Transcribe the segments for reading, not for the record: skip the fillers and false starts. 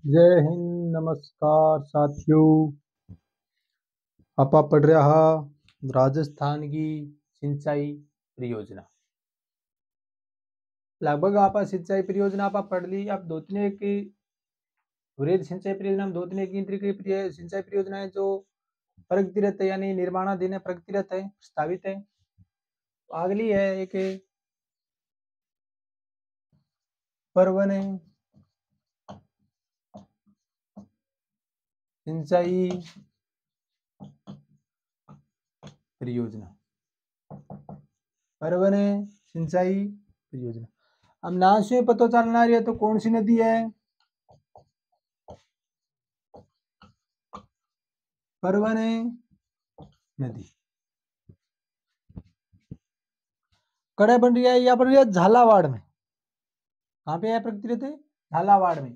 जय हिंद, नमस्कार साथियों। आप पढ़ रहा राजस्थान की सिंचाई परियोजना। लगभग आप सिंचाई परियोजना आप पढ़ ली। आप दो तीन एक वृहद सिंचाई परियोजना में दो तीन एक सिंचाई परियोजना है जो प्रगतिरत है, यानी निर्माणाधीन है, प्रगतिरत है, प्रस्तावित है। अगली है एक पर्वन सिंचाई परियोजना। पर्वन सिंचाई परियोजना। अब नाम से पता चलना रही है तो कौन सी नदी है? पर्वन नदी। कड़े बन रही है या बन रही है झालावाड़ में। कहाँ पे है प्रगति रहते? झालावाड़ में।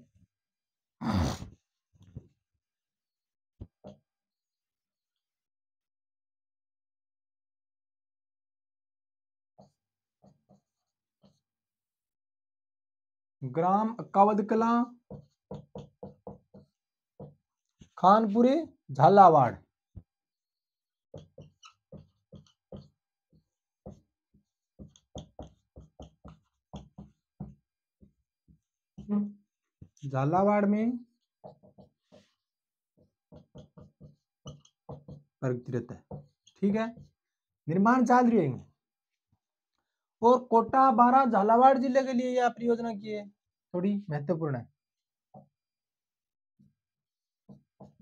ग्राम अक्कावद कला, खानपुरे, झालावाड़। झालावाड़ में प्रगति रहता है। ठीक है, निर्माण चल रही है। और कोटा 12 झालावाड़ जिले के लिए यह परियोजना की है, थोड़ी महत्वपूर्ण है।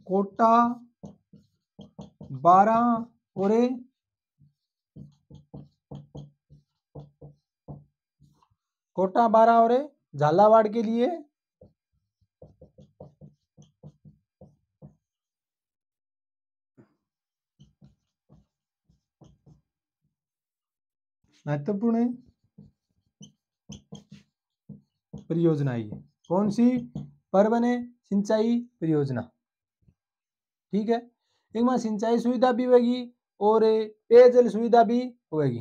कोटा 12 और कोटा 12 और झालावाड़ के लिए महत्वपूर्ण परियोजना है। कौन सी? पर्वन सिंचाई परियोजना। ठीक है, एक में सिंचाई सुविधा भी होगी और पेयजल सुविधा भी होगी।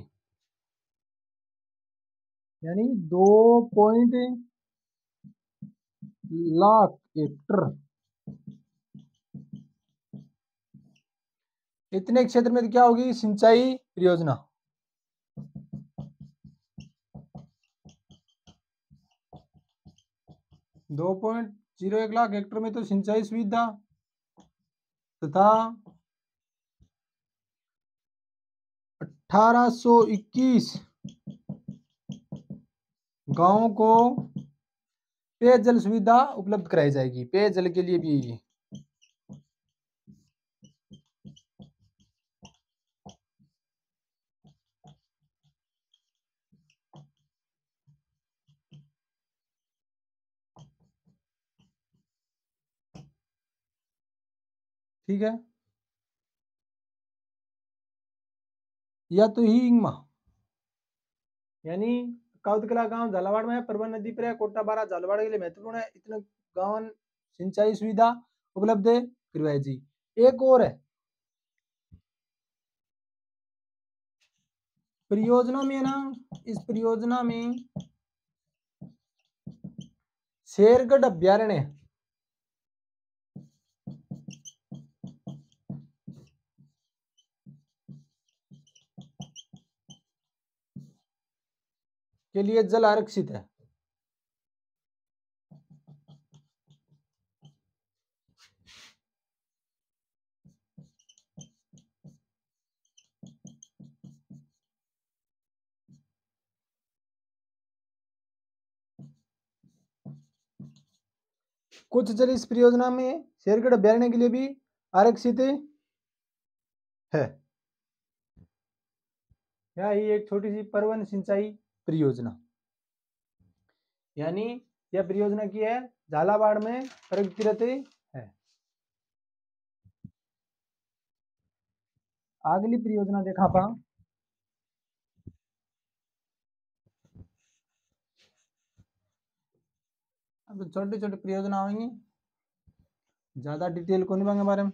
यानी 2 लाख हेक्टर इतने क्षेत्र में क्या होगी? सिंचाई परियोजना। 2.01 लाख हेक्टर में तो सिंचाई सुविधा तथा 1821 गांवों को पेयजल सुविधा उपलब्ध कराई जाएगी। पेयजल के लिए भी। ठीक है, या तो ही इंगमा, यानी काउदकला गांव झालावाड़ में है, परवन नदी पर है, कोटा 12 झालावाड़ के लिए महत्वपूर्ण है। इतने गांव सिंचाई सुविधा उपलब्ध करवाई जी। एक और है परियोजना में ना, इस परियोजना में शेरगढ़ अभ्यारण्य के लिए जल आरक्षित है। कुछ जल इस परियोजना में शेरगढ़ अभ्यारण्य के लिए भी आरक्षित है। यह ही एक छोटी सी पर्वन सिंचाई परियोजना, यानी यह परियोजना की है, झालावाड़ में प्रगतिरत है। अगली परियोजना देखा पा, अब छोटी छोटी परियोजना होंगी, ज्यादा डिटेल को नहीं मांगे बारे में।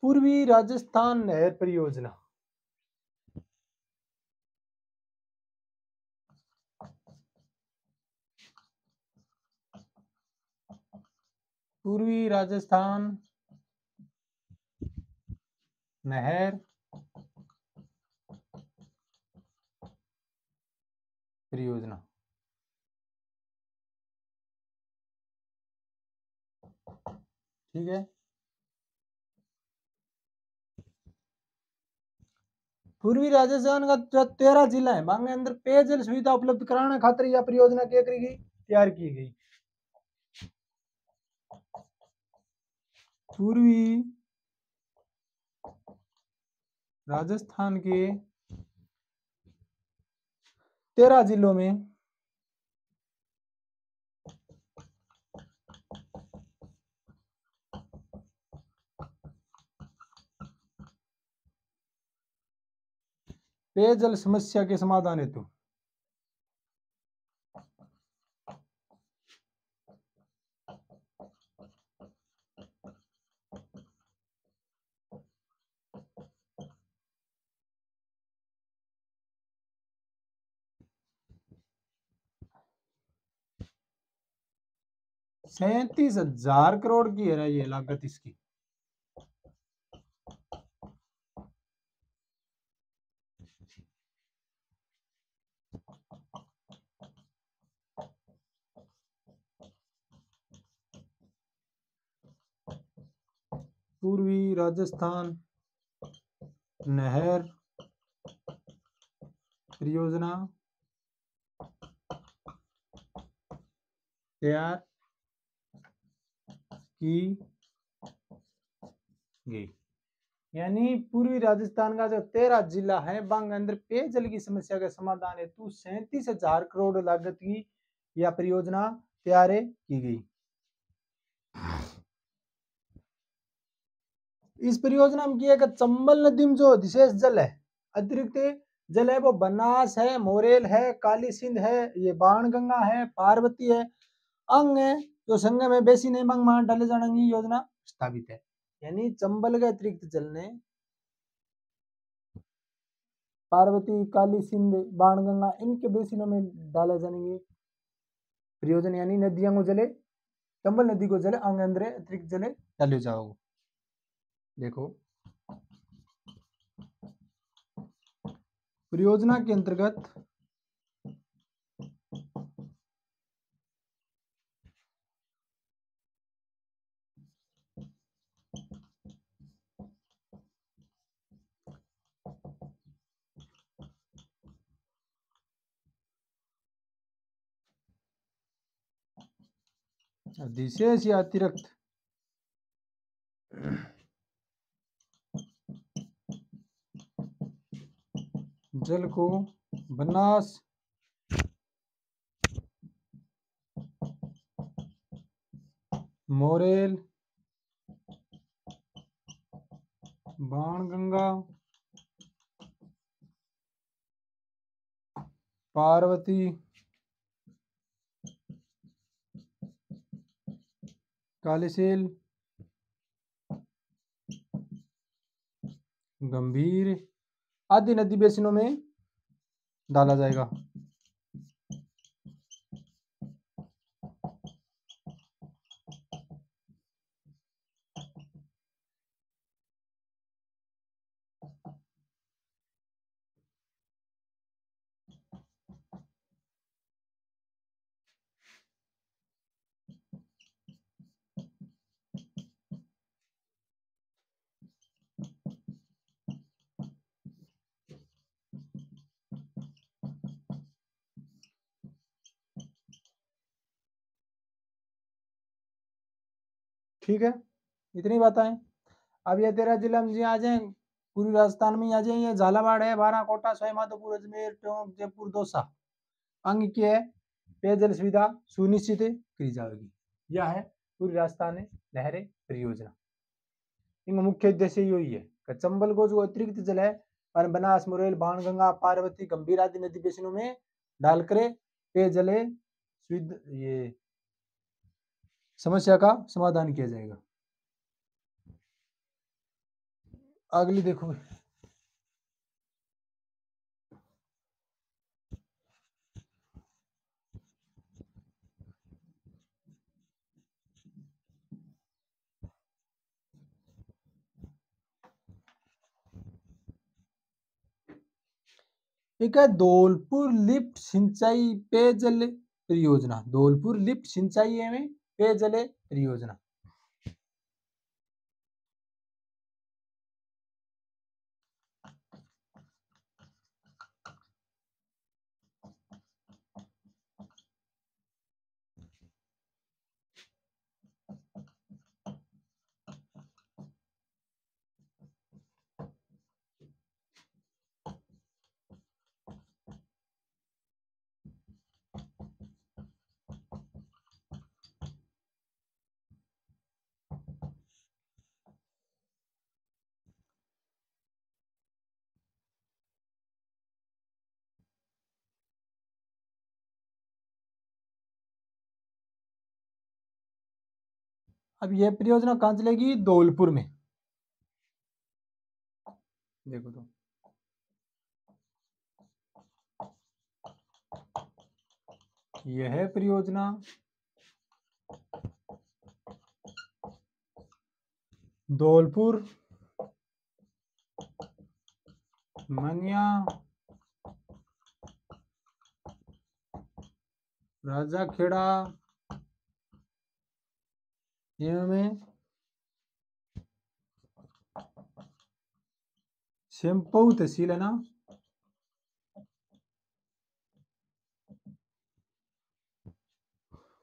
पूर्वी राजस्थान नहर परियोजना। पूर्वी राजस्थान नहर परियोजना। ठीक है। पूर्वी राजस्थान का जो 13 जिला है मांगे अंदर पेयजल सुविधा उपलब्ध कराने खातिर यह परियोजना क्या करेगी, तैयार की गई। पूर्वी राजस्थान के 13 जिलों में पेयजल समस्या के समाधान हेतु ₹37,000 करोड़ की है ये लागत इसकी। पूर्वी राजस्थान नहर परियोजना तैयार की गई। यानी पूर्वी राजस्थान का जो 13 जिला है बांग अंदर पेयजल की समस्या के समाधान हेतु 37,000 करोड़ लागत की यह परियोजना तैयार की गई। इस परियोजना में किया गया चंबल नदी में जो विशेष जल है, अतिरिक्त जल है, वो बनास है, मोरेल है, काली सिंध है, ये बाणगंगा है, पार्वती है, अंग है, जो संगम है बेसिन है मान डाले जाने की योजना प्रस्तावित है। यानी चंबल के अतिरिक्त जल ने पार्वती, काली सिंध, बाणगंगा इनके बेसिनों में डाले जाने की परियोजना। यानी नदियों को जले, चंबल नदी को जले अंग अंदर अतिरिक्त जले डाले जाओ। देखो परियोजना के अंतर्गत विशेष या अतिरिक्त जल को बनास, मोरेल, बाणगंगा, पार्वती, कालीसेल, गंभीर आदि नदी बेसिनों में डाला जाएगा। ठीक है, इतनी बातें हैं। अब ये 13 जिला में आ जाए, पूर्वी राजस्थान में आ जाए, ये झालावाड़ है, बारा, कोटा, सवाई माधोपुर, अजमेर, टोंक, जयपुर, दौसा अंग की है पेयजल सुविधा सुनिश्चित की जाएगी। यह है पूर्वी राजस्थान नहरें परियोजना। इनका मुख्य उद्देश्य यही है कि चंबल को जो अतिरिक्त जल है बनास, मुरेल, बाणगंगा, पार्वती, गंभीर आदि नदी बेसिनों में डालकर पेयजल ये समस्या का समाधान किया जाएगा। अगली देखो, एक है धौलपुर लिफ्ट सिंचाई पेयजल परियोजना, धौलपुर लिफ्ट सिंचाई एवं पेयजल परियोजना। अब यह परियोजना कहाँ चलेगी? धौलपुर में। देखो तो यह परियोजना धौलपुर, मनिया, राजाखेड़ा एवं सेम्पऊ तहसील है ना,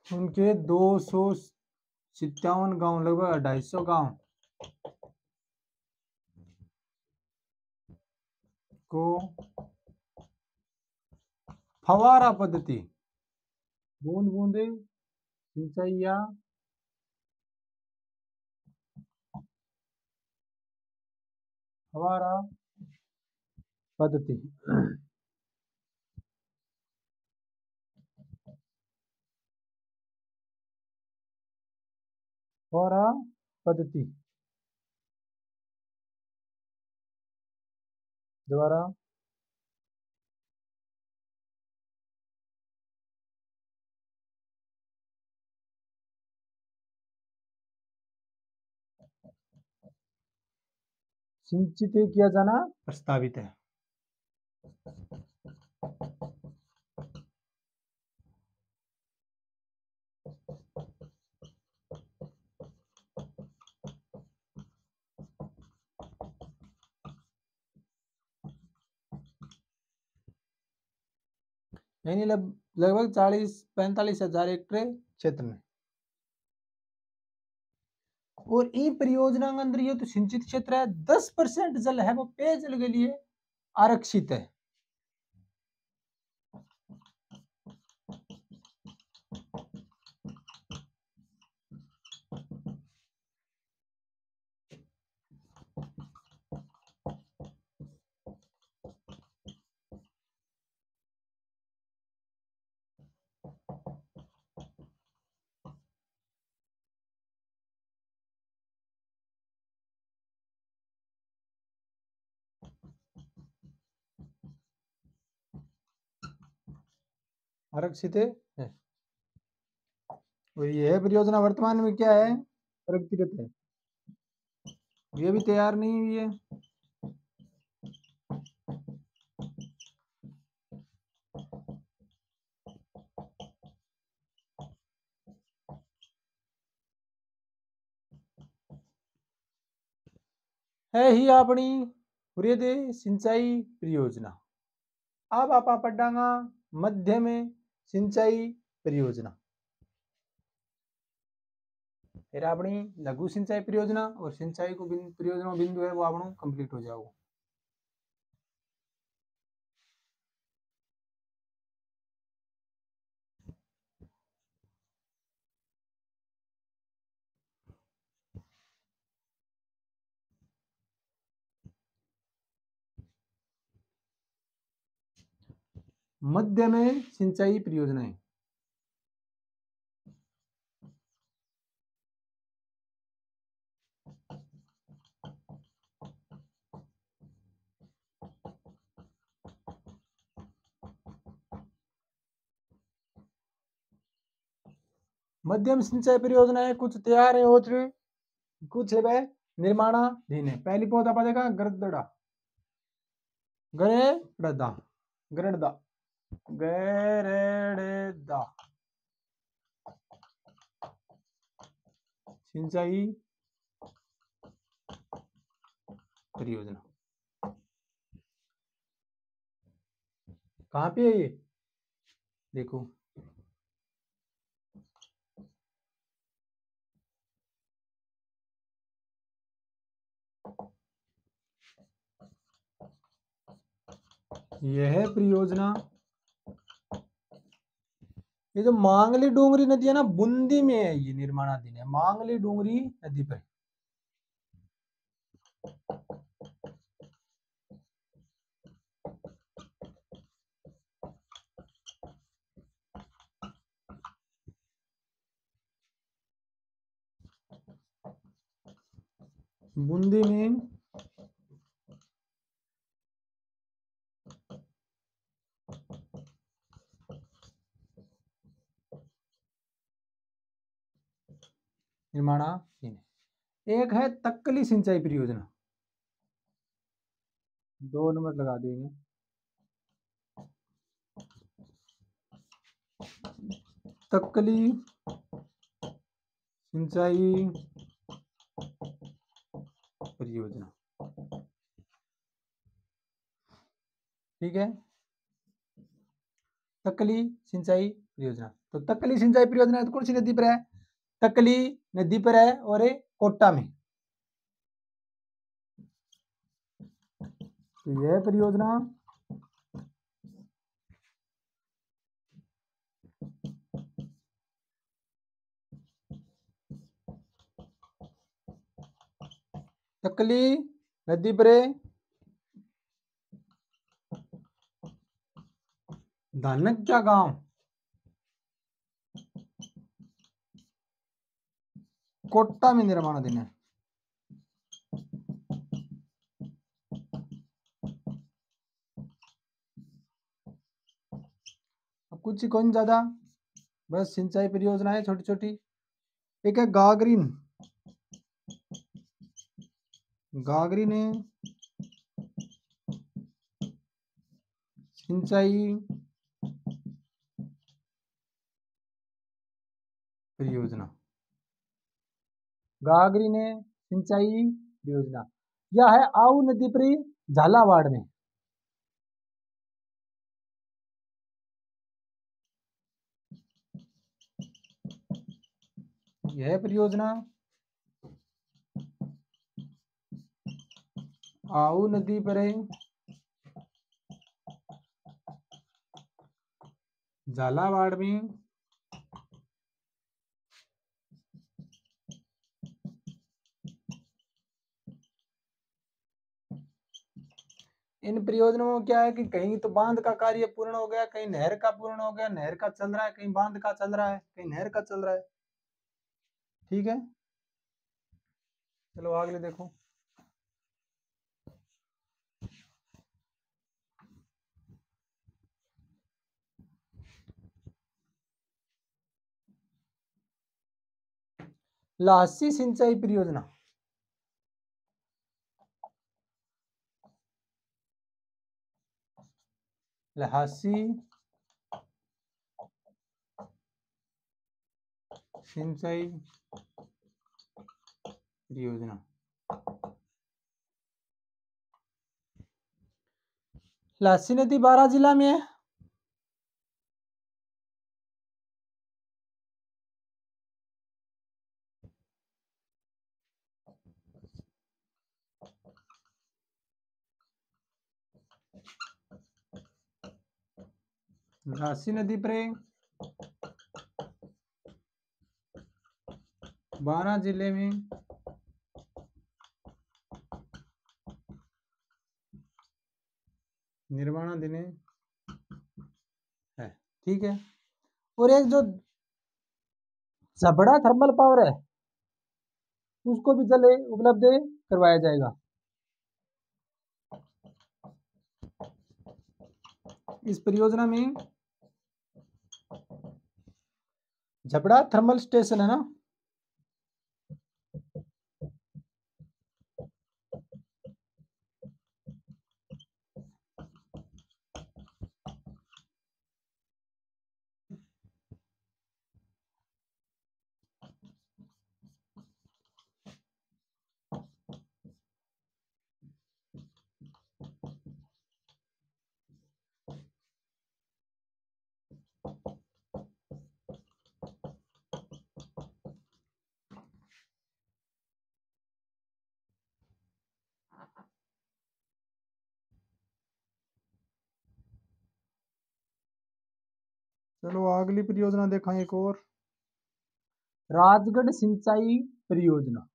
उनके 257 गांव, लगभग 250 गांव को फवारा पद्धति, बूंद बूंदे सिंचाई या फवारा पद्धति फवारा पद्धति द्वारा सिंचित किया जाना प्रस्तावित है। यानी लगभग 40-45 हजार हेक्टेयर क्षेत्र में। और ई परियोजना के अंदर ये तो सिंचित क्षेत्र है, 10% जल है वो पेयजल के लिए आरक्षित है। आरक्षित है। और यह परियोजना वर्तमान में क्या है? प्रगतिरत है, ये भी तैयार नहीं हुई है। है ही अपनी वृहद सिंचाई परियोजना। अब आप पढ़ांगा मध्य में सिंचाई परियोजना, फिर अपनी लघु सिंचाई परियोजना और सिंचाई को परियोजना बिंदु है वो आपनो कंप्लीट हो जाओ। मध्य में सिंचाई परियोजनाएं, मध्यम सिंचाई परियोजनाएं कुछ तैयार है और कुछ है वह निर्माणाधीन है। पहली पौधा पड़ेगा गरदड़ा, गरे गड्ढा, गरड़दा, गरड़दा सिंचाई परियोजना। कहाँ पे है ये? देखो, यह परियोजना, ये जो मांगली डूंगरी नदी है ना, बूंदी में है, ये निर्माणाधीन है, मांगली डूंगरी नदी पर। बूंदी में निर्माणाधीन है। एक है तक्कली सिंचाई परियोजना, 2 नंबर लगा देंगे। तक्कली सिंचाई परियोजना, ठीक है। तक्कली सिंचाई परियोजना, तो तक्कली सिंचाई परियोजना तो कौन सी नदी पर है? तक्कली नदी पर है और ये कोटा में। तो यह परियोजना तक्कली नदी पर धानक्या गांव कोटा में निर्माणाधीन है। अब कुछ ही कौन ज्यादा, बस सिंचाई परियोजना है छोटी छोटी। एक है गागरीन, गागरीन है सिंचाई परियोजना, गागरीन है सिंचाई परियोजना। यह है आऊ नदी पर झालावाड़ में। यह परियोजना आऊ नदी पर झालावाड़ में इन परियोजनाओं में क्या है कि कहीं तो बांध का कार्य पूर्ण हो गया, कहीं नहर का पूर्ण हो गया, नहर का चल रहा है, कहीं बांध का चल रहा है, कहीं नहर का चल रहा है, ठीक है। चलो अगले देखो। लासी सिंचाई परियोजना, लहासी सिंचाई परियोजना, लासी नदी बारां जिला में है। लासी नदी पर बारां जिले में निर्माणाधीन है, ठीक है। और एक जो जबड़ा थर्मल पावर है उसको भी जल उपलब्ध करवाया जाएगा। इस परियोजना में जबड़ा थर्मल स्टेशन है ना, चलो अगली परियोजना देखा एक और, राजगढ़ सिंचाई परियोजना।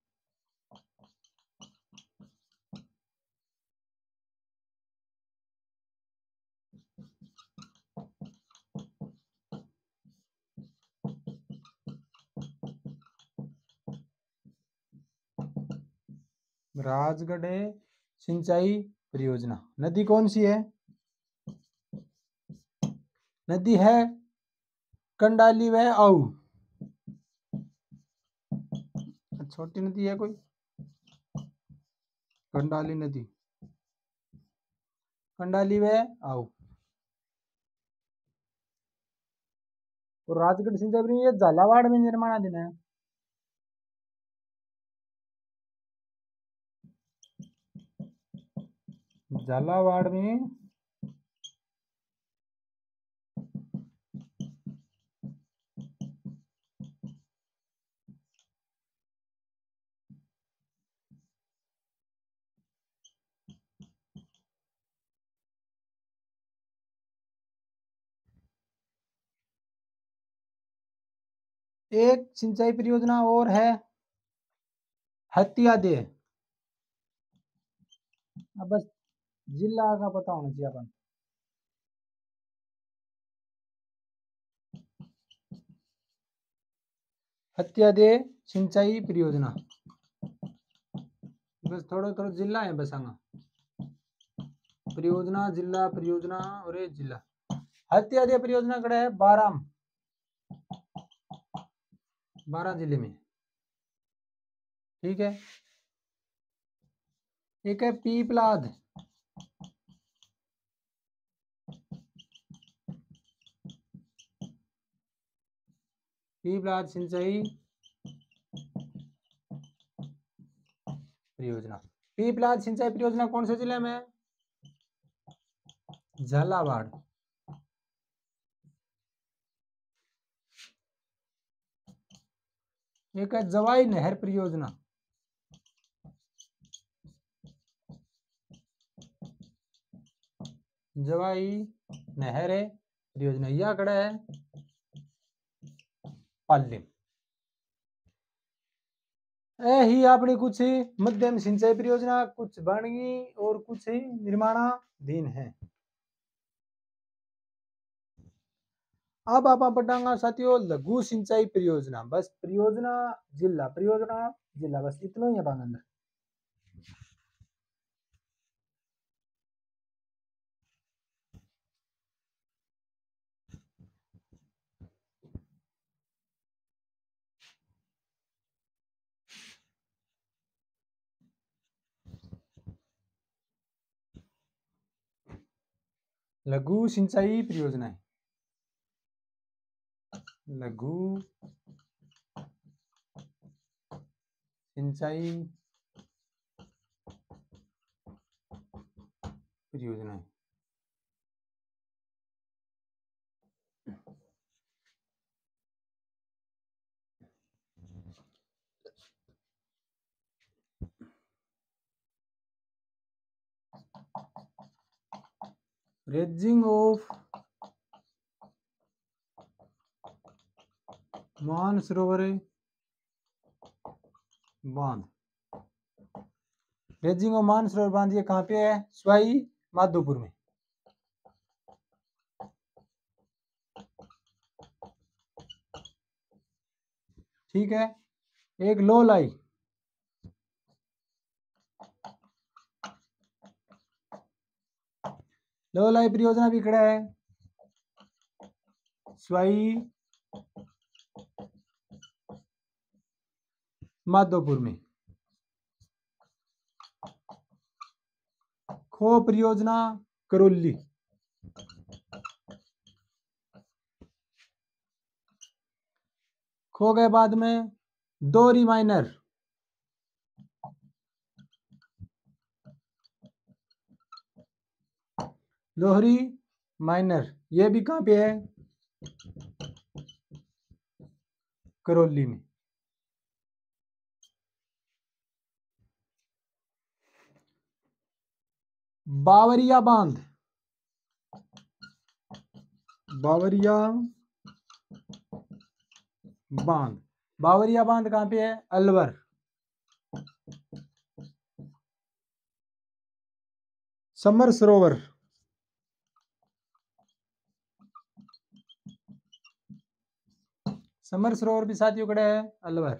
राजगढ़ सिंचाई परियोजना, नदी कौन सी है? नदी है कंडाली व आऊ। छोटी नदी है कोई? कंडाली नदी, कंडाली व आऊ। और राजगढ़ सिंचाई परियोजना ये झालावाड़ में निर्माणाधीन है। झालावाड़ में एक सिंचाई परियोजना और है हत्या दे। अब बस जिला का पता होना चाहिए अपन। हत्या दे सिंचाई परियोजना, बस थोड़ा थोड़ा जिला है बस आगा परियोजना, जिला परियोजना और ये जिला। हत्या दे परियोजना कड़े है 12 जिले में। ठीक है। एक है पीपलाद, पीपलाद सिंचाई परियोजना। पीपलाद सिंचाई परियोजना कौन से जिले में? झालावाड़। एक है जवाई नहर परियोजना, जवाई नहर परियोजना, यह कड़ा है पाल्यम। ही अपनी कुछ मध्यम सिंचाई परियोजना, कुछ बन गई और कुछ निर्माणाधीन है। अब आप पढ़ांगा साथियों लघु सिंचाई परियोजना। बस परियोजना जिला, परियोजना जिला, बस इतना ही है अंदर। लघु सिंचाई परियोजना है, लघु सिंचाई परियोजना है। रेजिंग ऑफ मानसरोवर बांध, रेजिंग ऑफ मानसरोवर बांध ये कहाँ पे है? सवाई माधोपुर में। ठीक है। एक लोलाई, लोलाई परियोजना भी खड़ा है सवाई माधोपुर में। खो परियोजना करौली, खो गए बाद में दोहरी माइनर, लोहरी माइनर, ये भी कहां पे है? करौली में। बावरिया बांध, बावरिया बांध। बावरिया बांध कहाँ पे है? अलवर। समर सरोवर, समर सरोवर भी साथियों कड़े है अलवर।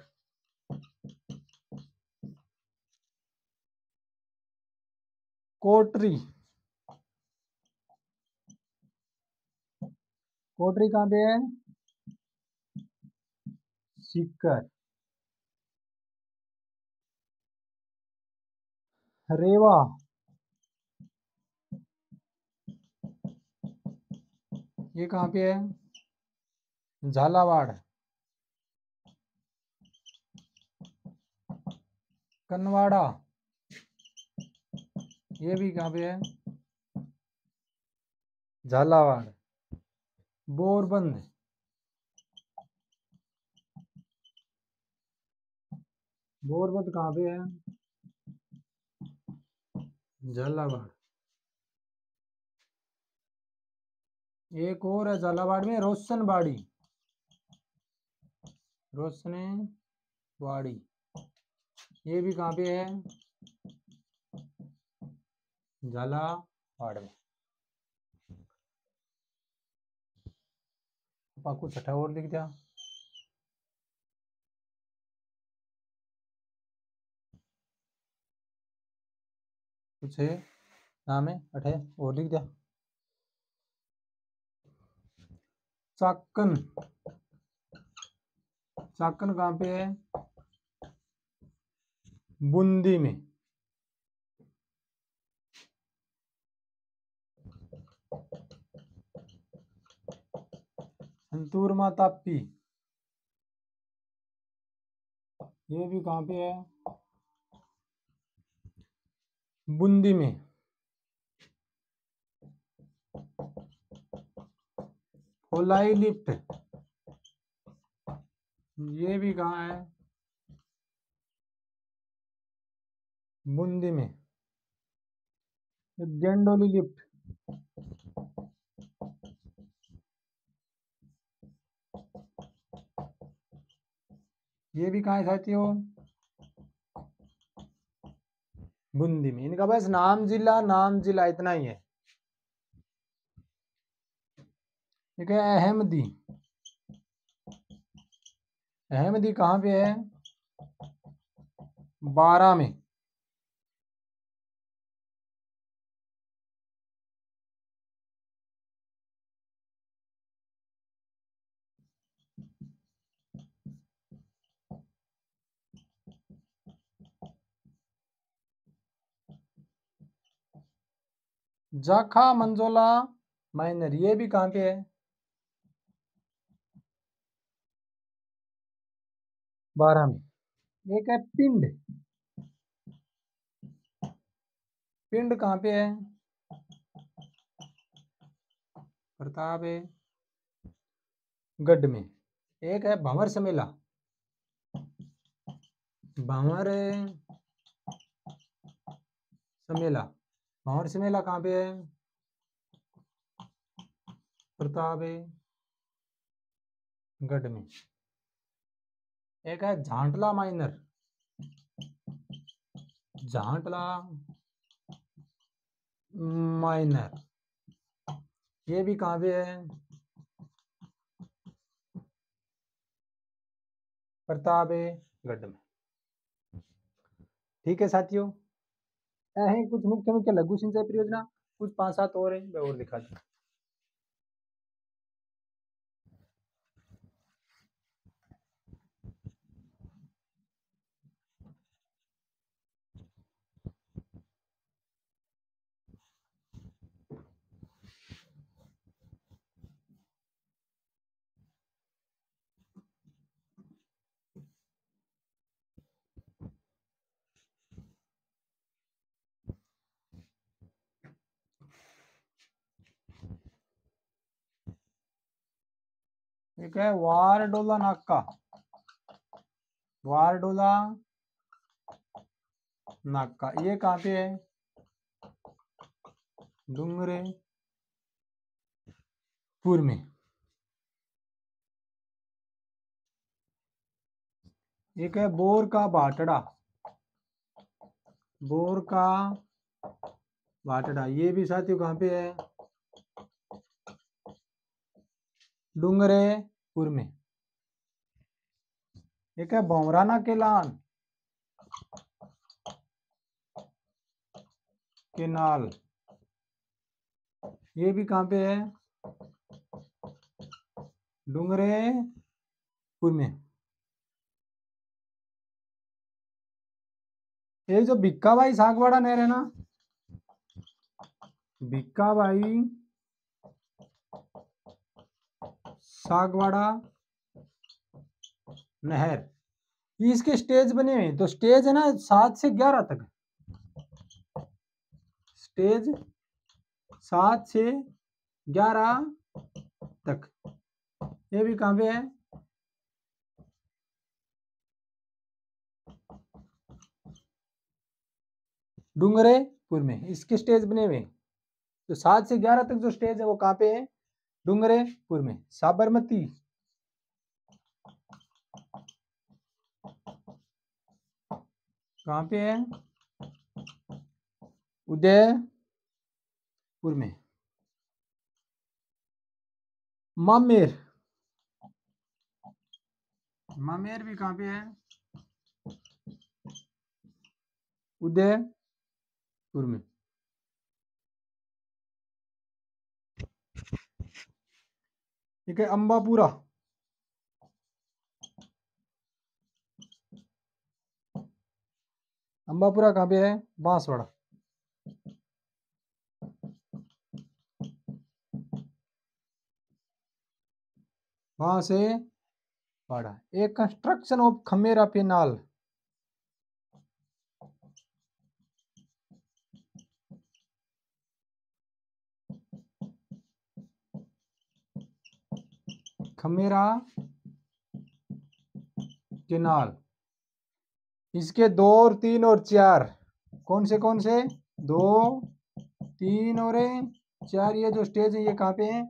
कोटरी, कोटरी कहाँ पे है? सीकर। रेवा, ये कहाँ पे है? झालावाड़। कनवाड़ा, ये भी कहाँ पे है? झालावाड़। बोरबंद, बोरबंद कहाँ पे है? झालावाड़। एक और है झालावाड़ में, रोशनबाड़ी, रोशनबाड़ी, ये भी कहाँ पे है? झालावाड़ में। कुछ छठा और लिख दिया। कुछ है नाम है अठे और लिख दिया। चाकन, चाकन कहाँ पे है? बूंदी में। संतूरमा तापी, ये भी कहाँ पे है? बूंदी में। कोलाई लिफ्ट, ये भी कहाँ है? बूंदी में। गेंडोली लिफ्ट, ये भी कहाँ है साथियों? बूंदी में। इनका बस नाम जिला इतना ही है। ठीक है। अहमदी, अहमदी कहाँ पे है? 12 में। जाखा मंजोला माइनर, ये भी कहाँ पे है? 12 में। एक है पिंड, पिंड कहाँ पे है? प्रताप है गढ़ में। एक है भंवर समेला, भंवर समेला, भंवर समेला कहाँ पे है? प्रताप है गढ़ में। एक है झांटला माइनर, झांटला माइनर, ये भी कहाँ पे है? प्रतापगढ़ में। ठीक है साथियों, हैं कुछ मुख्य मुख्य लघु सिंचाई परियोजना, कुछ 5-7 और है, मैं और दिखा दूं। एक है वारडोला नाका, वारडोला नाका, ये कहाँ पे है? डूंगरेपुर में। एक है बोर का बाटड़ा, बोर का बाटड़ा, ये भी साथियों कहाँ पे है, डूंगरेपुर में। एक है भौमराना केलान, केनाल, ये भी कहाँ पे है, डूंगरेपुर में। ये जो भिक्काबाई सागवाड़ा नहर है ना, भिक्काबाई सागवाड़ा नहर, ये इसके स्टेज बने हुए हैं। तो स्टेज है ना 7 से 11 तक, स्टेज 7 से 11 तक। ये भी कहाँ पे है, डूंगरेपुर में, इसके स्टेज बने हुए। तो 7 से 11 तक जो स्टेज है वो कहाँ पे है, डूंगरेपुर में। साबरमती, कहाँ पे है, उदयपुर में। मामेर, मामेर भी कहाँ पे है, उदयपुर में। ठीक है, अंबापुरा, अंबापुरा कहाँ पे है, बांसवाड़ा। वहां से वाड़ा। एक construction of Khamera penal, Khamera canal, इसके 2 और 3 और 4, कौन से 2, 3 और 4, ये जो स्टेज है ये कहाँ पे है,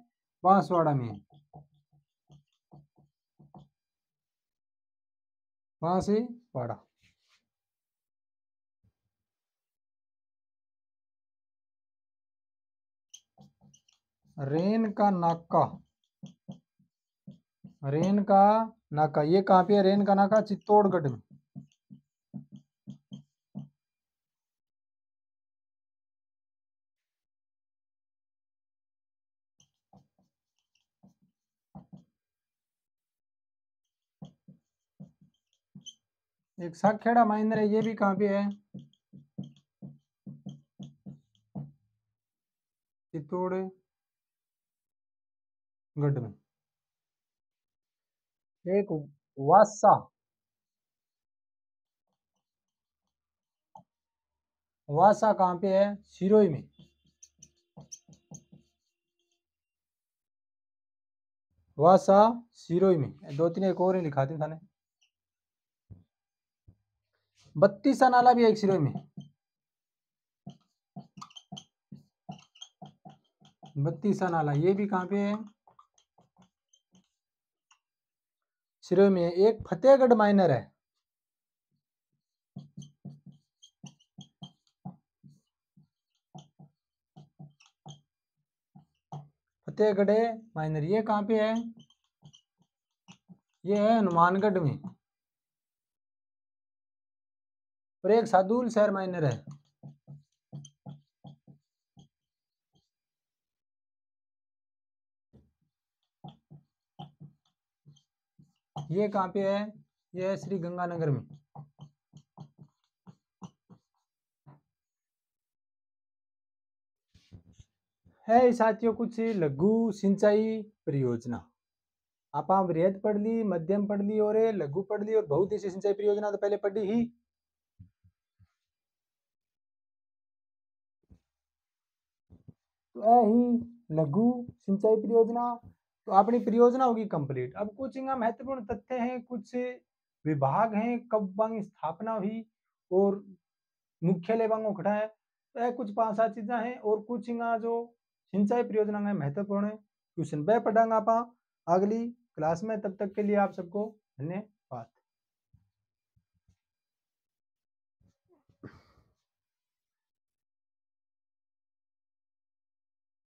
बांसवाड़ा में। बांसवाड़ा। रेन का नाका, रेन का नाका, ये कहाँ पे है, रेन का नाका चित्तौड़गढ़ में। एक साखेड़ा माइनर है, ये भी कहाँ पे है, चित्तौड़गढ़ में। एक वासा, वासा कहाँ पे है, सिरोही में। वासा सिरोही में। 2-3 एक और ही लिखा थे थाने। बत्तीसा नाला भी है एक सिरोही में, बत्तीसा नाला, ये भी कहाँ पे है, सिरोही में। एक फतेहगढ़ माइनर है, फतेहगढ़ माइनर, ये कहाँ पे है, ये है हनुमानगढ़ में। और एक सादुल शहर माइनर है, ये कहाँ पे है, ये है श्री गंगानगर में। है साथियों कुछ लघु सिंचाई परियोजना। आप वृहद पढ़ ली, मध्यम पढ़ ली और लघु पढ़ ली, और बहुउद्देशीय सिंचाई परियोजना तो पहले पढ़ी ही। तो ही लघु सिंचाई परियोजना, तो अपनी परियोजना होगी कंप्लीट। अब कुछ इनका महत्वपूर्ण तथ्य हैं, कुछ विभाग हैं, कब बांग स्थापना हुई और मुख्यालय बांगो खड़ा है, तो कुछ 5-7 चीजें हैं। और कुछ इनका जो सिंचाई परियोजना में महत्वपूर्ण क्वेश्चन वह पढ़ांगा आप अगली क्लास में। तब तक के लिए आप सबको धन्यवाद।